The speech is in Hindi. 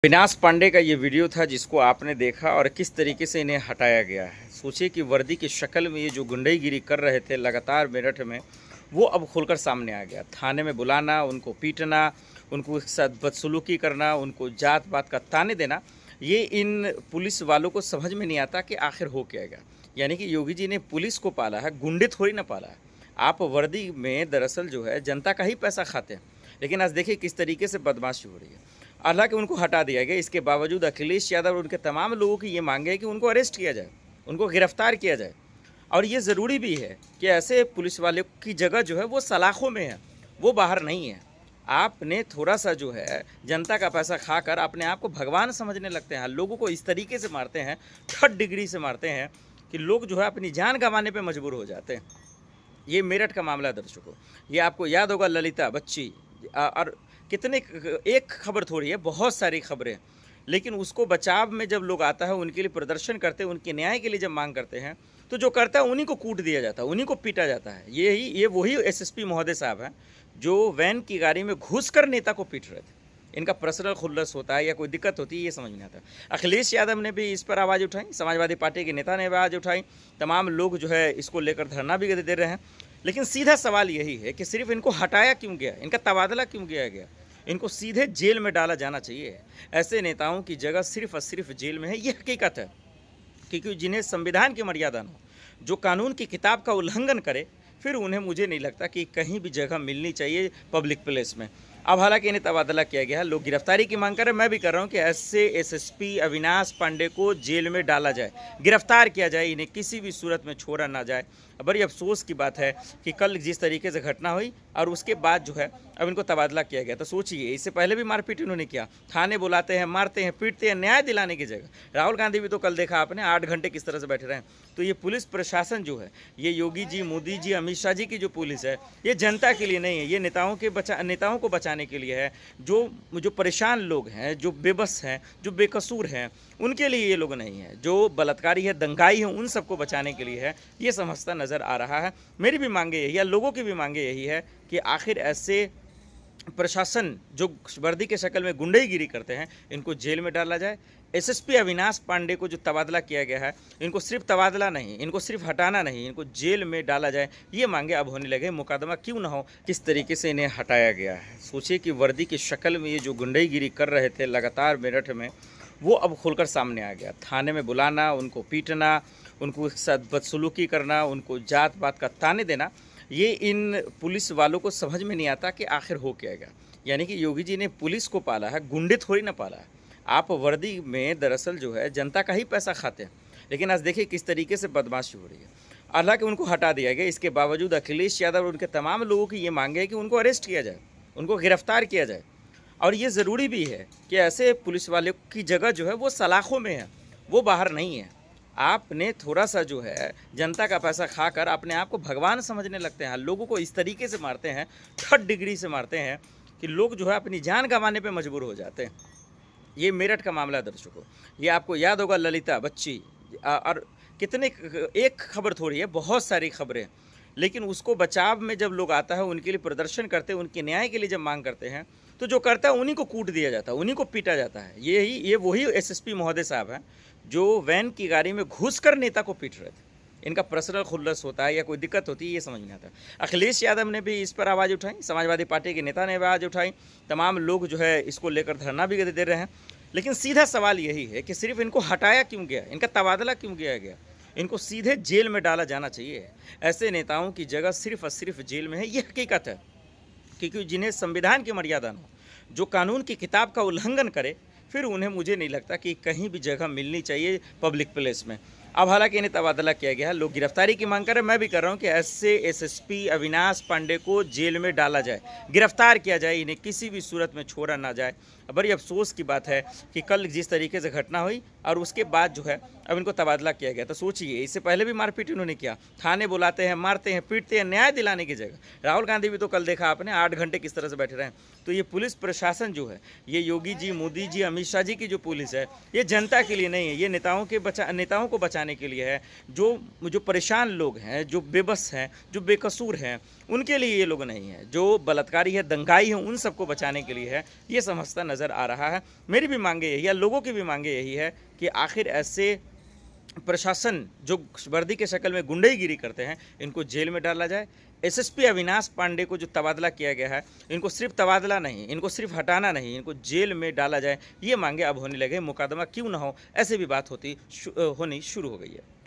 अविनाश पांडे का ये वीडियो था जिसको आपने देखा और किस तरीके से इन्हें हटाया गया है। सोचिए कि वर्दी की शक्ल में ये जो गुंडागिरी कर रहे थे लगातार मेरठ में, वो अब खुलकर सामने आ गया। थाने में बुलाना, उनको पीटना, उनको एक साथ बदसलूकी करना, उनको जात पात का ताने देना, ये इन पुलिस वालों को समझ में नहीं आता कि आखिर हो क्या गया। यानी कि योगी जी ने पुलिस को पाला है, गुंडे थोड़ी ना पाला है। आप वर्दी में दरअसल जो है जनता का ही पैसा खाते हैं। लेकिन आज देखिए किस तरीके से बदमाशी हो रही है। हालांकि उनको हटा दिया गया, इसके बावजूद अखिलेश यादव और उनके तमाम लोगों की ये मांग है कि उनको अरेस्ट किया जाए, उनको गिरफ्तार किया जाए। और ये ज़रूरी भी है कि ऐसे पुलिस वाले की जगह जो है वो सलाखों में है, वो बाहर नहीं है। आपने थोड़ा सा जो है जनता का पैसा खाकर अपने आप को भगवान समझने लगते हैं। लोगों को इस तरीके से मारते हैं, थर्ड डिग्री से मारते हैं कि लोग जो है अपनी जान गंवाने पे मजबूर हो जाते हैं। ये मेरठ का मामला दर्शकों, ये आपको याद होगा, ललिता बच्ची और कितने एक खबर थोड़ी है, बहुत सारी खबरें। लेकिन उसको बचाव में जब लोग आता है, उनके लिए प्रदर्शन करते हैं, उनके न्याय के लिए जब मांग करते हैं, तो जो करता है उन्हीं को कूट दिया जाता है, उन्हीं को पीटा जाता है। ये वही एसएसपी महोदय साहब हैं जो वैन की गाड़ी में घुसकर नेता को पीट रहे थे। इनका पर्सनल खुल्लस होता है या कोई दिक्कत होती है, ये समझ नहीं आता। अखिलेश यादव ने भी इस पर आवाज़ उठाई, समाजवादी पार्टी के नेता ने आवाज़ उठाई, तमाम लोग जो है इसको लेकर धरना भी दे रहे हैं। लेकिन सीधा सवाल यही है कि सिर्फ इनको हटाया क्यों गया, इनका तबादला क्यों किया गया? इनको सीधे जेल में डाला जाना चाहिए। ऐसे नेताओं की जगह सिर्फ और सिर्फ जेल में है, ये हकीकत है। क्योंकि जिन्हें संविधान की मर्यादा न हो, जो कानून की किताब का उल्लंघन करे, फिर उन्हें मुझे नहीं लगता कि कहीं भी जगह मिलनी चाहिए पब्लिक प्लेस में। अब हालांकि इन्हें तबादला किया गया है, लोग गिरफ्तारी की मांग कर रहे हैं। मैं भी कर रहा हूं कि ऐसे एसएसपी अविनाश पांडे को जेल में डाला जाए, गिरफ्तार किया जाए, इन्हें किसी भी सूरत में छोड़ा ना जाए। बड़ी अफसोस की बात है कि कल जिस तरीके से घटना हुई और उसके बाद जो है अब इनको तबादला किया गया। तो सोचिए, इससे पहले भी मारपीट इन्होंने किया, थाने बुलाते हैं, मारते हैं, पीटते हैं, न्याय दिलाने की जगह। राहुल गांधी भी तो कल देखा आपने 8 घंटे किस तरह से बैठे रहे। तो ये पुलिस प्रशासन जो है, ये योगी जी, मोदी जी, अमित शाह जी की जो पुलिस है, ये जनता के लिए नहीं है, ये नेताओं को बचाने के लिए है। जो परेशान लोग हैं, जो बेबस हैं, जो बेकसूर हैं, उनके लिए ये लोग नहीं है। जो बलात्कारी है, दंगाई है, उन सबको बचाने के लिए है, ये समझता नज़र आ रहा है। मेरी भी मांगे यही है, लोगों की भी मांगे यही है कि आखिर ऐसे प्रशासन जो वर्दी के शक्ल में गुंडागिरी करते हैं, इनको जेल में डाला जाए। एसएसपी अविनाश पांडे को जो तबादला किया गया है, इनको सिर्फ तबादला नहीं, इनको सिर्फ हटाना नहीं, इनको जेल में डाला जाए। ये मांगे अब होने लगे, मुकदमा क्यों ना हो, किस तरीके से इन्हें हटाया गया है। सोचिए कि वर्दी की शक्ल में ये जो गुंडागिरी कर रहे थे लगातार मेरठ में, वो अब खुलकर सामने आ गया। थाने में बुलाना, उनको पीटना, उनको एक साथ बदसलूकी करना, उनको जात पात का ताने देना, ये इन पुलिस वालों को समझ में नहीं आता कि आखिर हो क्या गया। यानी कि योगी जी ने पुलिस को पाला है, गुंडे थोड़ी ना पाला है। आप वर्दी में दरअसल जो है जनता का ही पैसा खाते हैं। लेकिन आज देखिए किस तरीके से बदमाशी हो रही है। हालांकि उनको हटा दिया गया, इसके बावजूद अखिलेश यादव और उनके तमाम लोगों की ये मांग है कि उनको अरेस्ट किया जाए, उनको गिरफ्तार किया जाए। और ये ज़रूरी भी है कि ऐसे पुलिस वाले की जगह जो है वो सलाखों में है, वो बाहर नहीं है। आपने थोड़ा सा जो है जनता का पैसा खाकर अपने आप को भगवान समझने लगते हैं। लोगों को इस तरीके से मारते हैं, थर्ड डिग्री से मारते हैं कि लोग जो है अपनी जान गंवाने पे मजबूर हो जाते हैं। ये मेरठ का मामला दर्शकों, ये आपको याद होगा, ललिता बच्ची और कितने एक खबर थोड़ी है, बहुत सारी खबरें। लेकिन उसको बचाव में जब लोग आता है, उनके लिए प्रदर्शन करते हैं, उनके न्याय के लिए जब मांग करते हैं, तो जो करता है उन्हीं को कूट दिया जाता है, उन्हीं को पीटा जाता है। ये वही एसएसपी महोदय साहब हैं जो वैन की गाड़ी में घुसकर नेता को पीट रहे थे। इनका पर्सनल खुल्लस होता है या कोई दिक्कत होती है, ये समझ नहीं आता। अखिलेश यादव ने भी इस पर आवाज़ उठाई, समाजवादी पार्टी के नेता ने आवाज़ उठाई, तमाम लोग जो है इसको लेकर धरना भी दे रहे हैं। लेकिन सीधा सवाल यही है कि सिर्फ इनको हटाया क्यों गया, इनका तबादला क्यों किया गया? इनको सीधे जेल में डाला जाना चाहिए। ऐसे नेताओं की जगह सिर्फ और सिर्फ जेल में है, ये हकीकत है। क्योंकि जिन्हें संविधान की मर्यादा न हो, जो कानून की किताब का उल्लंघन करे, फिर उन्हें मुझे नहीं लगता कि कहीं भी जगह मिलनी चाहिए पब्लिक प्लेस में। अब हालांकि इन्हें तबादला किया गया है, लोग गिरफ्तारी की मांग कर रहे हैं। मैं भी कर रहा हूं कि ऐसे एसएसपी अविनाश पांडे को जेल में डाला जाए, गिरफ्तार किया जाए, इन्हें किसी भी सूरत में छोड़ा ना जाए। बड़ी अफसोस की बात है कि कल जिस तरीके से घटना हुई और उसके बाद जो है अब इनको तबादला किया गया। तो सोचिए, इससे पहले भी मारपीट इन्होंने किया, थाने बुलाते हैं, मारते हैं, पीटते हैं, न्याय दिलाने की जगह। राहुल गांधी भी तो कल देखा आपने 8 घंटे किस तरह से बैठे रहे। तो ये पुलिस प्रशासन जो है, ये योगी जी, मोदी जी, अमित शाह जी की जो पुलिस है, ये जनता के लिए नहीं है, ये नेताओं को बचाने के लिए है। जो परेशान लोग हैं, जो बेबस हैं, जो बेकसूर हैं, उनके लिए ये लोग नहीं है। जो बलात्कारी है, दंगाई है, उन सबको बचाने के लिए है, ये समझता नज़र आ रहा है। मेरी भी मांगे यही है, लोगों की भी मांगे यही है कि आखिर ऐसे प्रशासन जो वर्दी के शक्ल में गुंडाईगिरी करते हैं, इनको जेल में डाला जाए। एसएसपी अविनाश पांडे को जो तबादला किया गया है, इनको सिर्फ तबादला नहीं, इनको सिर्फ हटाना नहीं, इनको जेल में डाला जाए। ये मांगे अब होने लगे। मुकदमा क्यों ना हो, ऐसे भी बात होनी शुरू हो गई है।